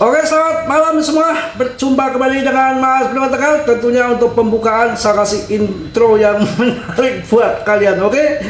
Oke, selamat malam semua. Berjumpa kembali dengan Mas Bro Tegal. Tentunya untuk pembukaan saya kasih intro yang menarik buat kalian. Oke,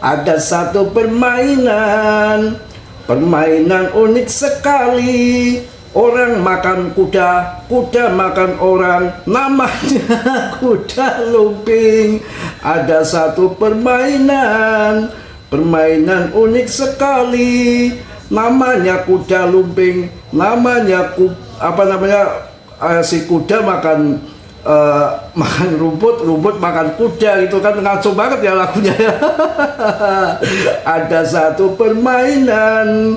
ada satu permainan unik sekali. Orang makan kuda, kuda makan orang, namanya kuda lumping. Ada satu permainan unik sekali. Namanya kuda lumping, si kuda makan makan rumput makan kuda, itu kan ngaco banget ya lagunya ya. Ada satu permainan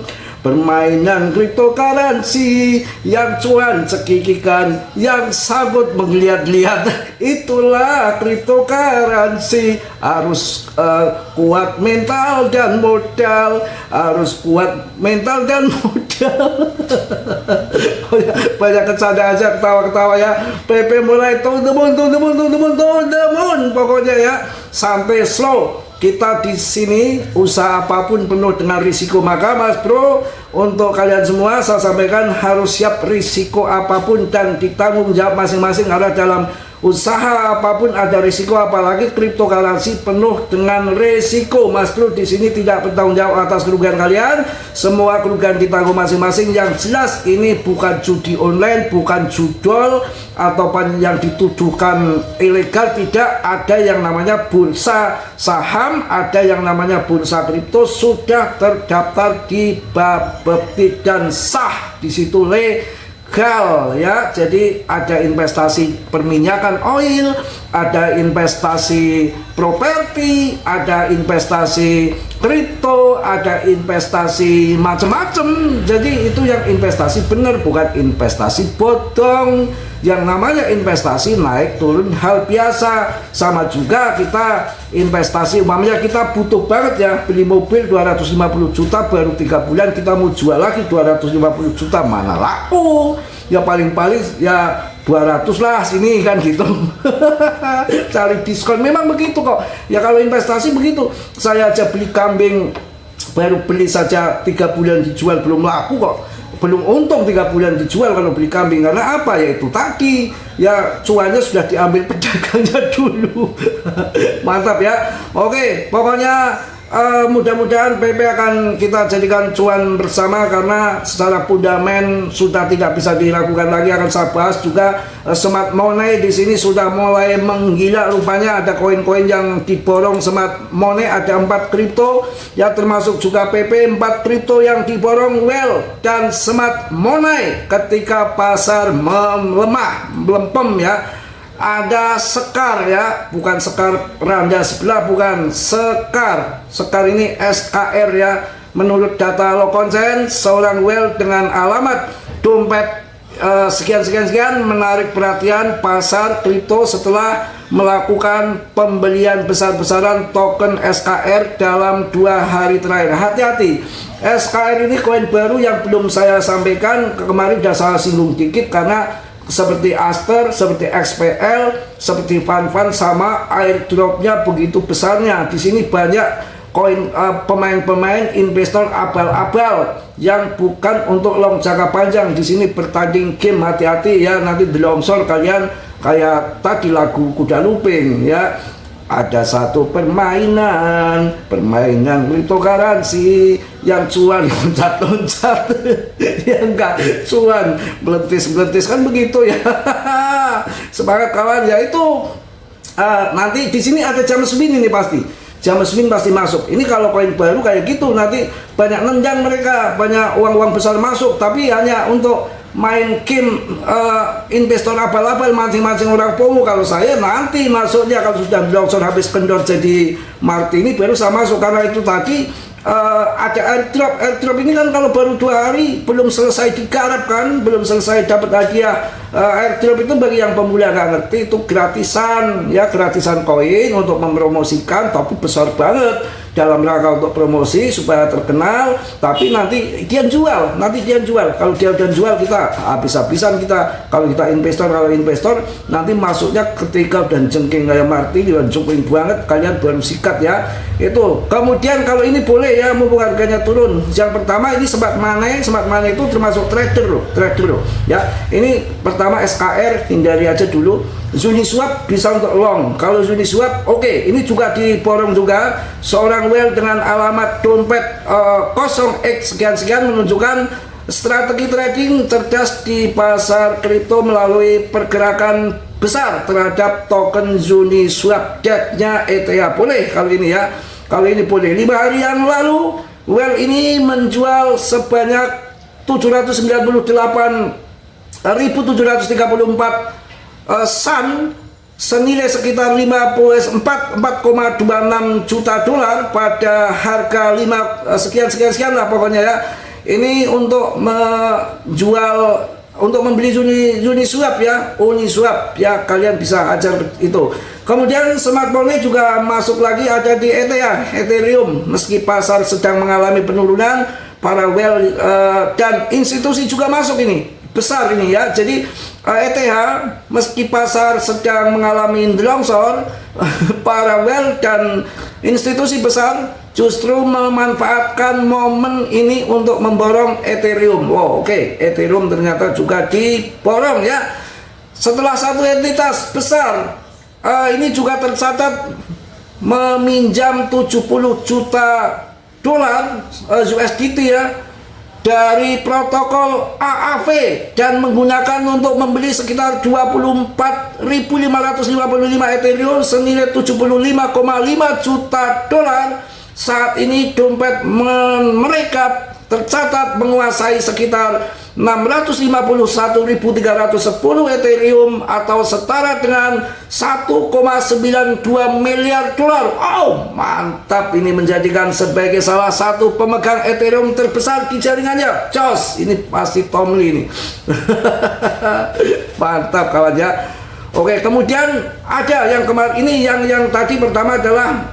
cryptocurrency yang cuan cekikikan, yang sabut menggeliat-liat. Itulah cryptocurrency. Harus kuat mental dan modal, harus kuat mental dan modal. Banyak kecanda aja, ketawa-ketawa ya. PP mulai to the moon, pokoknya ya, santai slow. Kita di sini usaha apapun penuh dengan risiko, maka Mas Bro, untuk kalian semua saya sampaikan harus siap risiko apapun dan ditanggung jawab masing-masing, karena dalam usaha apapun ada risiko, apalagi cryptocurrency penuh dengan risiko. Mas Bro di sini tidak bertanggung jawab atas kerugian kalian, semua kerugian ditanggung masing-masing. Yang jelas ini bukan judi online, bukan judol ataupun yang dituduhkan ilegal. Tidak ada yang namanya bursa saham, ada yang namanya bursa kripto, sudah terdaftar di Bapepti dan sah di situ legal ya. Jadi ada investasi perminyakan oil, ada investasi properti, ada investasi kripto, ada investasi macam-macam. Jadi itu yang investasi benar, bukan investasi bodong. Yang namanya investasi naik turun hal biasa. Sama juga kita investasi, umpamanya kita butuh banget ya beli mobil 250 juta, baru 3 bulan kita mau jual lagi 250 juta, mana laku ya, paling-paling ya 200 lah sini kan gitu. Cari diskon, memang begitu kok ya. Kalau investasi begitu, saya aja beli kambing, baru beli saja 3 bulan dijual belum laku kok, belum untung 3 bulan dijual kalau beli kambing. Karena apa ya, itu tadi ya, cuannya sudah diambil pedagangnya dulu. Mantap ya. Oke, pokoknya mudah-mudahan PP akan kita jadikan cuan bersama, karena secara fundament sudah tidak bisa diragukan lagi. Akan saya bahas juga smart money di sini sudah mulai menggila rupanya. Ada koin-koin yang diborong smart money, ada 4 kripto ya, termasuk juga PP 4 kripto yang diborong well dan smart money ketika pasar melemah, melempem ya. Ada sekar ya, bukan sekar randa sebelah, bukan sekar. Sekar ini SKR ya. Menurut data Lokonsen, seorang well dengan alamat dompet sekian menarik perhatian pasar kripto setelah melakukan pembelian besar-besaran token SKR dalam 2 hari terakhir. Hati-hati, SKR ini koin baru yang belum saya sampaikan. Kemarin sudah saya singgung dikit, karena seperti Aster, seperti XPL, seperti Fan, sama airdropnya begitu besarnya. Di sini banyak koin pemain-pemain investor abal-abal yang bukan untuk long jangka panjang. Di sini bertanding game, hati-hati ya, nanti dilongsor kalian kayak tadi lagu kuda lumping ya. Ada satu permainan cryptocurrency yang cuan loncat-loncat. Ya enggak, cuan belentis kan begitu ya. Semangat kawan ya. Itu nanti di sini ada jam spin ini, pasti jam spin pasti masuk. Ini kalau koin baru kayak gitu, nanti banyak nendang mereka, banyak uang-uang besar masuk, tapi hanya untuk main game investor abal-abal, mancing-mancing orang FOMO. Kalau saya nanti masuknya kalau sudah longsor habis kendor jadi Martini baru saya masuk, karena itu tadi ada airdrop ini kan kalau baru 2 hari belum selesai digarap kan, belum selesai dapat hadiah airdrop itu bagi yang pemula nggak ngerti itu gratisan ya, gratisan koin untuk mempromosikan, tapi besar banget dalam rangka untuk promosi supaya terkenal. Tapi nanti dia jual, kalau dia udah jual kita habis-habisan kita. Kalau kita investor nanti masuknya ketika dan jengking kayak Martin dan jengking banget, kalian baru sikat ya itu. Kemudian kalau ini boleh ya, mumpung harganya turun. Yang pertama ini smart money itu termasuk trader loh ya. Ini pertama SKR hindari aja dulu. Uniswap bisa untuk long. Kalau Uniswap oke. Ini juga diborong juga seorang whale dengan alamat dompet 0x sekian menunjukkan strategi trading cerdas di pasar kripto melalui pergerakan besar terhadap token Uniswap. Date-nya ETH boleh kalau ini ya. Kalau ini boleh. 5 hari yang lalu whale ini menjual sebanyak 798.734 SAN senilai sekitar 4,26 juta dolar pada harga 5 sekian lah pokoknya ya. Ini untuk menjual, untuk membeli Uniswap ya, Uniswap ya, kalian bisa ajar itu. Kemudian smart money juga masuk lagi, ada di ETH, Ethereum. Meski pasar sedang mengalami penurunan, para whale dan institusi juga masuk ini. Besar ini ya. Jadi ETH meski pasar sedang mengalami longsor, para whale dan institusi besar justru memanfaatkan momen ini untuk memborong Ethereum. Wow, oke. Ethereum ternyata juga diborong ya. Setelah satu entitas besar ini juga tercatat meminjam 70 juta dolar USDT ya dari protokol AAV dan menggunakan untuk membeli sekitar 24.555 Ethereum senilai 75,5 juta dolar. Saat ini dompet mereka tercatat menguasai sekitar 651.310 Ethereum atau setara dengan 1,92 miliar dolar. Oh, mantap, ini menjadikan sebagai salah satu pemegang Ethereum terbesar di jaringannya. Jos, ini pasti Tom Lee ini. Mantap kawan ya. Oke, kemudian ada yang kemarin ini yang tadi pertama adalah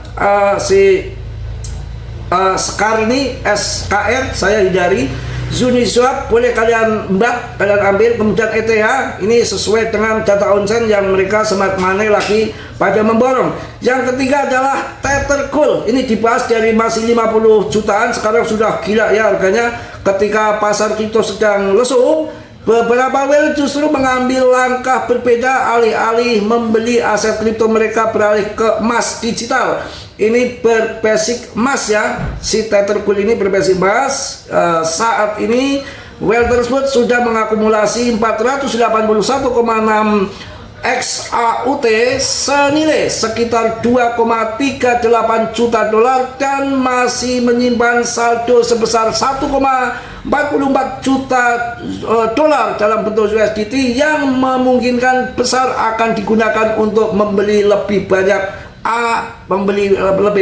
SKR ini, SKR saya hindari. Uniswap boleh kalian ambil. Kemudian ETH ini sesuai dengan data onsen yang mereka smart money lagi pada memborong. Yang ketiga adalah Tethercool. Ini dibahas dari masih 50 jutaan, sekarang sudah gila ya harganya. Ketika pasar kripto sedang lesu, beberapa whale justru mengambil langkah berbeda, alih-alih membeli aset kripto mereka beralih ke emas digital. Ini berbasic emas ya, si Tethercool ini berbasic emas. Saat ini whale tersebut sudah mengakumulasi 481,6 XAUT senilai sekitar 2,38 juta dolar dan masih menyimpan saldo sebesar 1,44 juta dolar dalam bentuk USDT yang memungkinkan besar akan digunakan untuk membeli lebih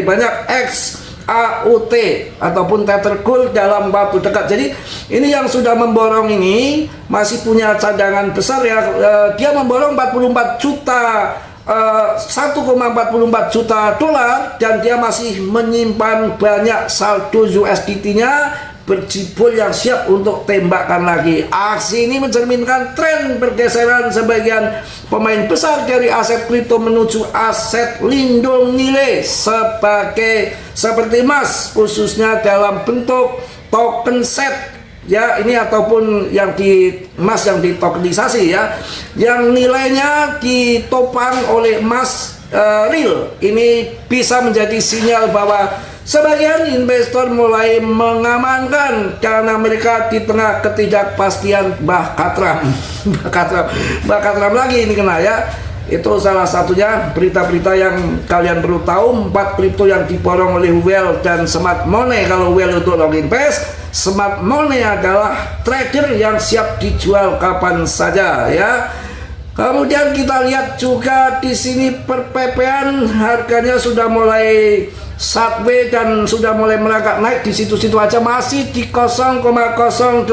banyak XAUT ataupun Tethercool dalam waktu dekat. Jadi ini yang sudah memborong ini masih punya cadangan besar ya. Dia memborong 1,44 juta dolar dan dia masih menyimpan banyak saldo USDT-nya berjibul yang siap untuk tembakan lagi. Aksi ini mencerminkan tren pergeseran sebagian pemain besar dari aset kripto menuju aset lindung nilai seperti emas, khususnya dalam bentuk token set ya, ini ataupun yang di emas yang ditokenisasi ya, yang nilainya ditopang oleh emas real. Ini bisa menjadi sinyal bahwa sebagian investor mulai mengamankan karena mereka di tengah ketidakpastian Mbah Katram lagi ini kena ya. Itu salah satunya berita-berita yang kalian perlu tahu. 4 kripto yang diborong oleh whale dan smart money. Kalau whale untuk long invest, smart money adalah trader yang siap dijual kapan saja ya. Kemudian kita lihat juga di sini perpepean harganya sudah mulai sideways dan sudah mulai merangkak naik di situ-situ aja, masih di 0,084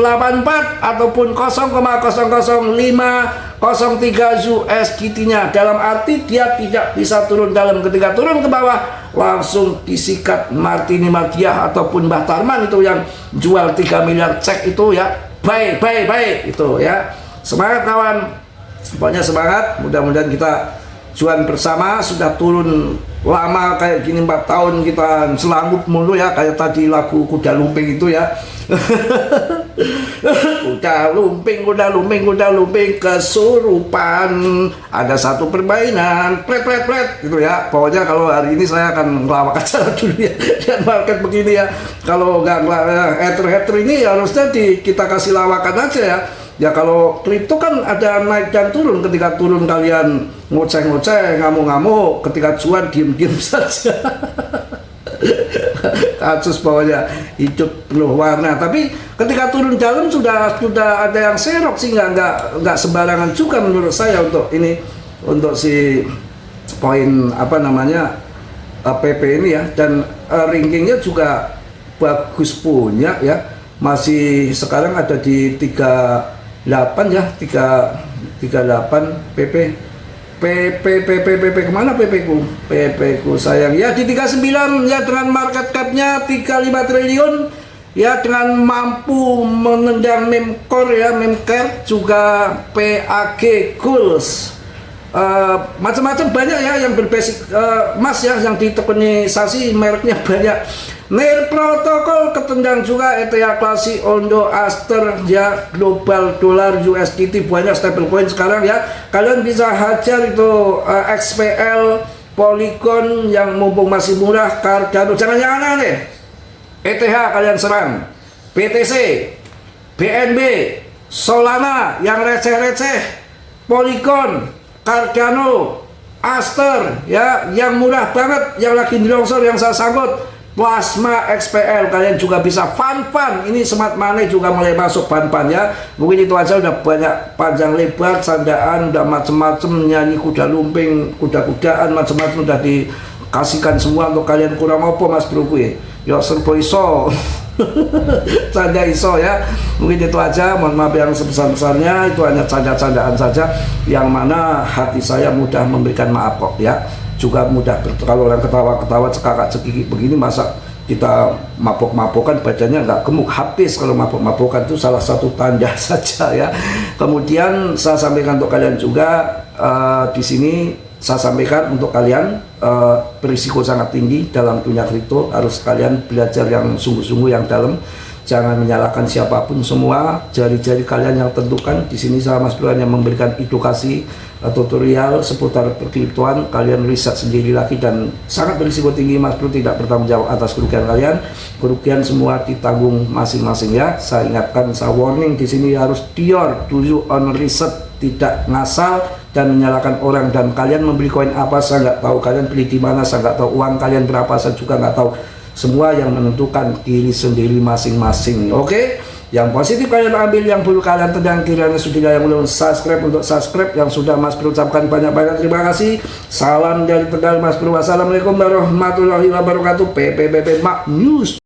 ataupun 0,005 0,03 USDT-nya, dalam arti dia tidak bisa turun dalam. Ketika turun ke bawah langsung disikat Martini Mardiah ataupun Mbah Tarman itu yang jual 3 miliar cek itu ya. Baik itu ya. Semangat kawan, pokoknya semangat. Mudah-mudahan kita juan bersama. Sudah turun lama kayak gini 4 tahun kita selangkut mulu ya, kayak tadi lagu Kuda Lumping itu ya. Kuda lumping kesurupan, ada satu permainan pret gitu ya. Pokoknya kalau hari ini saya akan ngelawak acara dulu ya dan market begini ya. Kalau nggak hater ini harusnya kita kasih lawakan aja ya. Ya kalau kripto kan ada naik dan turun. Ketika turun kalian ngoceh-ngoceh, ngamuk-ngamuk. Ketika cuan diem-diem saja. Kasus pokoknya hidup penuh warna. Tapi ketika turun dalam sudah ada yang serok sih, nggak sembarangan juga menurut saya untuk ini, untuk si poin apa namanya PP ini ya. Dan rankingnya juga bagus punya ya, masih sekarang ada di 38 ya, 38 PP kemana PP ku sayang ya, di 39 ya, dengan market capnya 35 triliun ya, dengan mampu menendang memcore ya, memcare juga PAG Goals, macam-macam banyak ya yang berbasic emas ya, yang ditoknisasi mereknya banyak. Nir Protokol ketendang juga, ETH Classy, Ondo, Aster ya, Global Dollar, USDT, banyak stablecoin sekarang ya. Kalian bisa hajar itu XPL, Polygon yang mumpung masih murah, Cardano, jangan deh. ETH kalian serang, BTC, BNB, Solana yang receh-receh, Polygon, Cardano, Aster ya, yang murah banget, yang lagi di longsor yang saya sangkut, Plasma XPL. Kalian juga bisa fun. Ini smart money juga mulai masuk fun ya. Mungkin itu aja, udah banyak panjang lebar candaan, udah macem-macem nyanyi kuda lumping, kuda-kudaan macem-macem udah dikasihkan semua untuk kalian. Kurang apa mas bro gue ya, serpo iso canda iso ya. Mungkin itu aja, mohon maaf yang sebesar-besarnya. Itu hanya canda-candaan saja, yang mana hati saya mudah memberikan maaf kok ya. Juga mudah, kalau orang ketawa-ketawa cekakak-cekiki begini, masa kita mabok-mabokan badannya nggak gemuk. Habis kalau mabok-mabokan, itu salah satu tanda saja ya. Kemudian saya sampaikan untuk kalian juga, di sini saya sampaikan untuk kalian, berisiko sangat tinggi dalam dunia kripto. Harus kalian belajar yang sungguh-sungguh, yang dalam. Jangan menyalahkan siapapun, semua jari-jari kalian yang tentukan. Di sini saya Mas Bro hanya memberikan edukasi, tutorial seputar perkriptoan. Kalian riset sendiri lagi, dan sangat berisiko tinggi. Mas Bro tidak bertanggung jawab atas kerugian kalian. Kerugian semua ditanggung masing-masing ya. Saya ingatkan, saya warning di sini, harus do your own research, tidak ngasal dan menyalahkan orang. Dan kalian membeli koin apa saya nggak tahu, kalian beli di mana saya nggak tahu, uang kalian berapa saya juga nggak tahu. Semua yang menentukan diri sendiri masing-masing. Oke? Yang positif kalian ambil, yang buruk kalian tendang. Kiranya sudah yang belum subscribe untuk subscribe, yang sudah Mas Bro ucapkan banyak-banyak terima kasih. Salam dari Tegal Mas Bro. Wassalamualaikum warahmatullahi wabarakatuh. PPBP Mak News.